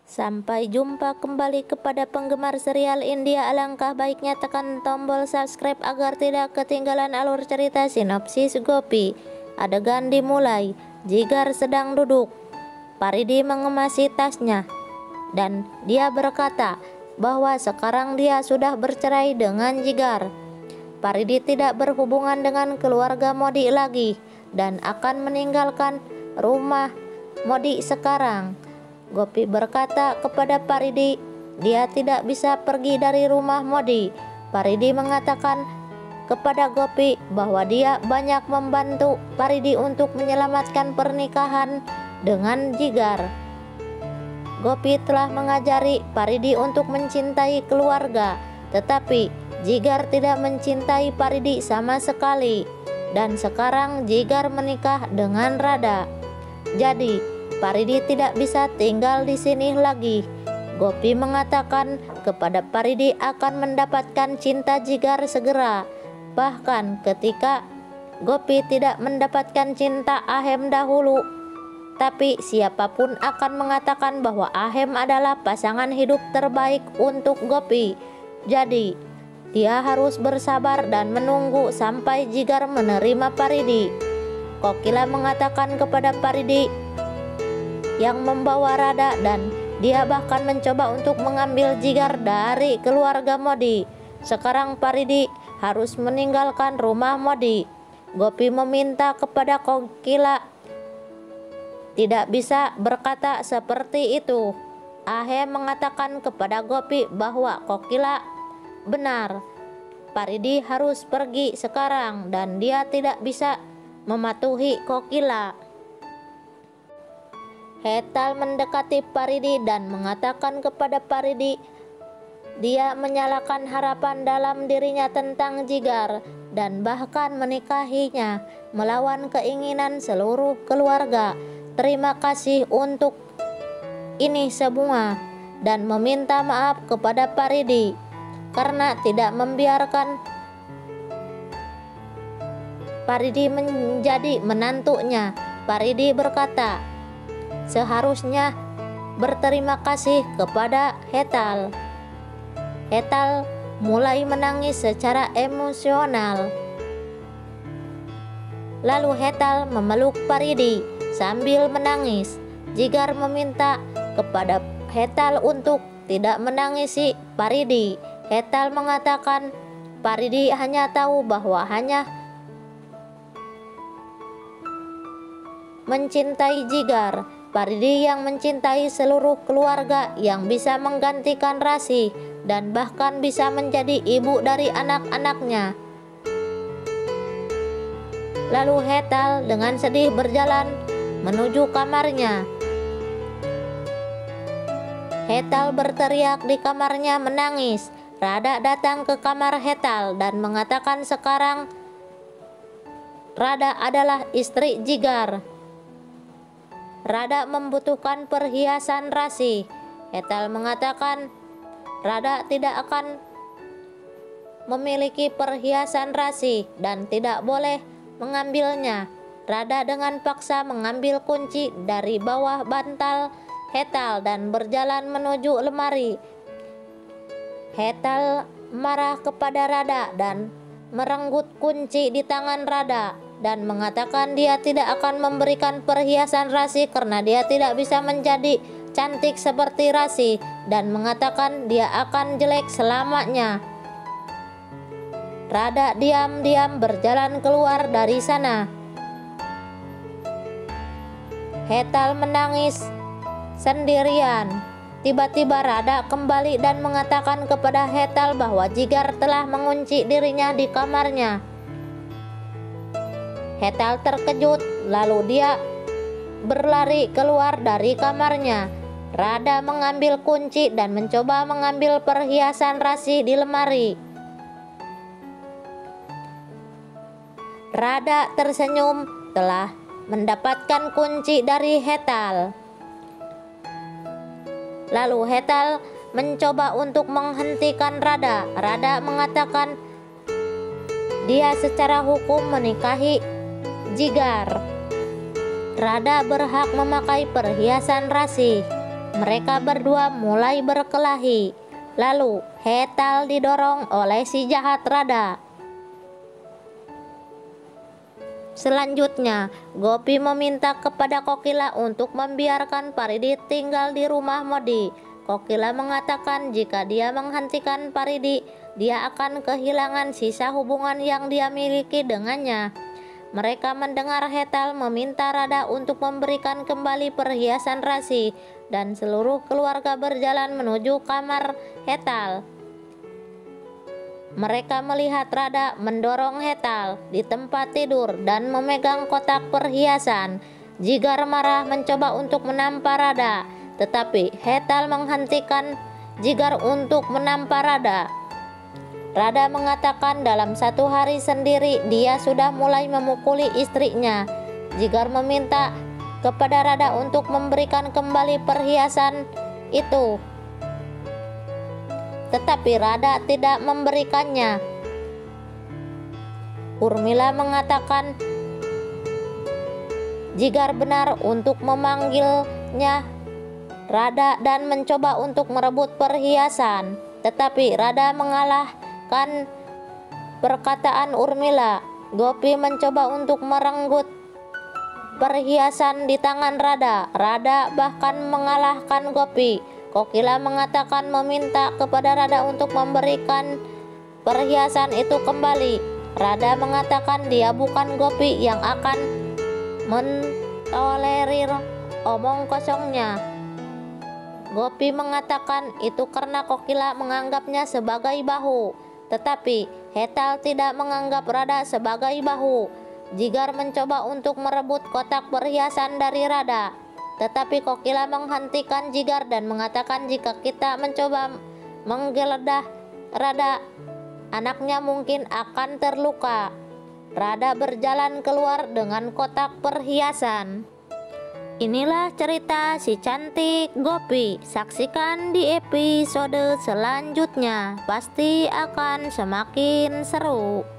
Sampai jumpa kembali kepada penggemar serial India. Alangkah baiknya tekan tombol subscribe agar tidak ketinggalan alur cerita. Sinopsis Gopi. Adegan dimulai. Jigar sedang duduk. Paridi mengemasi tasnya dan dia berkata bahwa sekarang dia sudah bercerai dengan Jigar. Paridi tidak berhubungan dengan keluarga Modi lagi dan akan meninggalkan rumah Modi sekarang. Gopi berkata kepada Paridi, dia tidak bisa pergi dari rumah Modi. Paridi mengatakan kepada Gopi bahwa dia banyak membantu Paridi untuk menyelamatkan pernikahan dengan Jigar. Gopi telah mengajari Paridi untuk mencintai keluarga, tetapi Jigar tidak mencintai Paridi sama sekali. Dan sekarang Jigar menikah dengan Radha. Jadi Paridi tidak bisa tinggal di sini lagi. Gopi mengatakan kepada Paridi akan mendapatkan cinta Jigar segera. Bahkan ketika Gopi tidak mendapatkan cinta Ahem dahulu, tapi siapapun akan mengatakan bahwa Ahem adalah pasangan hidup terbaik untuk Gopi. Jadi dia harus bersabar dan menunggu sampai Jigar menerima Paridi. Kokila mengatakan kepada Paridi yang membawa Radha, dan dia bahkan mencoba untuk mengambil Jigar dari keluarga Modi. Sekarang Paridi harus meninggalkan rumah Modi. Gopi meminta kepada Kokila tidak bisa berkata seperti itu. Ahem mengatakan kepada Gopi bahwa Kokila benar. Paridi harus pergi sekarang dan dia tidak bisa mematuhi Kokila. Hetal mendekati Paridi dan mengatakan kepada Paridi dia menyalakan harapan dalam dirinya tentang Jigar dan bahkan menikahinya melawan keinginan seluruh keluarga. Terima kasih untuk ini semua dan meminta maaf kepada Paridi karena tidak membiarkan Paridi menjadi menantunya. Paridi berkata, seharusnya berterima kasih kepada Hetal. Hetal mulai menangis secara emosional. Lalu Hetal memeluk Paridi sambil menangis. Jigar meminta kepada Hetal untuk tidak menangisi Paridi. Hetal mengatakan Paridi hanya tahu bahwa hanya mencintai Jigar. Paridi yang mencintai seluruh keluarga, yang bisa menggantikan Rasi dan bahkan bisa menjadi ibu dari anak-anaknya. Lalu Hetal dengan sedih berjalan menuju kamarnya. Hetal berteriak di kamarnya menangis. Radha datang ke kamar Hetal dan mengatakan sekarang Radha adalah istri Jigar. Radha membutuhkan perhiasan Rasi. Hetal mengatakan Radha tidak akan memiliki perhiasan Rasi dan tidak boleh mengambilnya. Radha dengan paksa mengambil kunci dari bawah bantal Hetal dan berjalan menuju lemari. Hetal marah kepada Radha dan merenggut kunci di tangan Radha dan mengatakan dia tidak akan memberikan perhiasan Rasi karena dia tidak bisa menjadi cantik seperti Rasi dan mengatakan dia akan jelek selamanya. Radha diam-diam berjalan keluar dari sana. Hetal menangis sendirian. Tiba-tiba Radha kembali dan mengatakan kepada Hetal bahwa Jigar telah mengunci dirinya di kamarnya. Hetal terkejut, lalu dia berlari keluar dari kamarnya. Radha mengambil kunci dan mencoba mengambil perhiasan Rasi di lemari. Radha tersenyum telah mendapatkan kunci dari Hetal. Lalu Hetal mencoba untuk menghentikan Radha. Radha mengatakan dia secara hukum menikahi Jigar. Radha berhak memakai perhiasan Rasi. Mereka berdua mulai berkelahi. Lalu Hetal didorong oleh si jahat Radha. Selanjutnya, Gopi meminta kepada Kokila untuk membiarkan Paridi tinggal di rumah Modi. Kokila mengatakan jika dia menghentikan Paridi, dia akan kehilangan sisa hubungan yang dia miliki dengannya. Mereka mendengar Hetal meminta Radha untuk memberikan kembali perhiasan rasi, dan seluruh keluarga berjalan menuju kamar Hetal. Mereka melihat Radha mendorong Hetal di tempat tidur dan memegang kotak perhiasan. Jigar marah mencoba untuk menampar Radha, tetapi Hetal menghentikan Jigar untuk menampar Radha. Radha mengatakan dalam satu hari sendiri dia sudah mulai memukuli istrinya. Jigar meminta kepada Radha untuk memberikan kembali perhiasan itu, tetapi Radha tidak memberikannya. Urmila mengatakan Jigar benar untuk memanggilnya Radha dan mencoba untuk merebut perhiasan, tetapi Radha mengalahkan perkataan Urmila. Gopi mencoba untuk merenggut perhiasan di tangan Radha. Radha bahkan mengalahkan Gopi. Kokila mengatakan meminta kepada Radha untuk memberikan perhiasan itu kembali. Radha mengatakan dia bukan Gopi yang akan mentolerir omong kosongnya. Gopi mengatakan itu karena Kokila menganggapnya sebagai bahu, tetapi Hetal tidak menganggap Radha sebagai bahu. Jigar mencoba untuk merebut kotak perhiasan dari Radha, tetapi Kokila menghentikan Jigar dan mengatakan jika kita mencoba menggeledah Radha, anaknya mungkin akan terluka. Radha berjalan keluar dengan kotak perhiasan. Inilah cerita si cantik Gopi. Saksikan di episode selanjutnya, pasti akan semakin seru.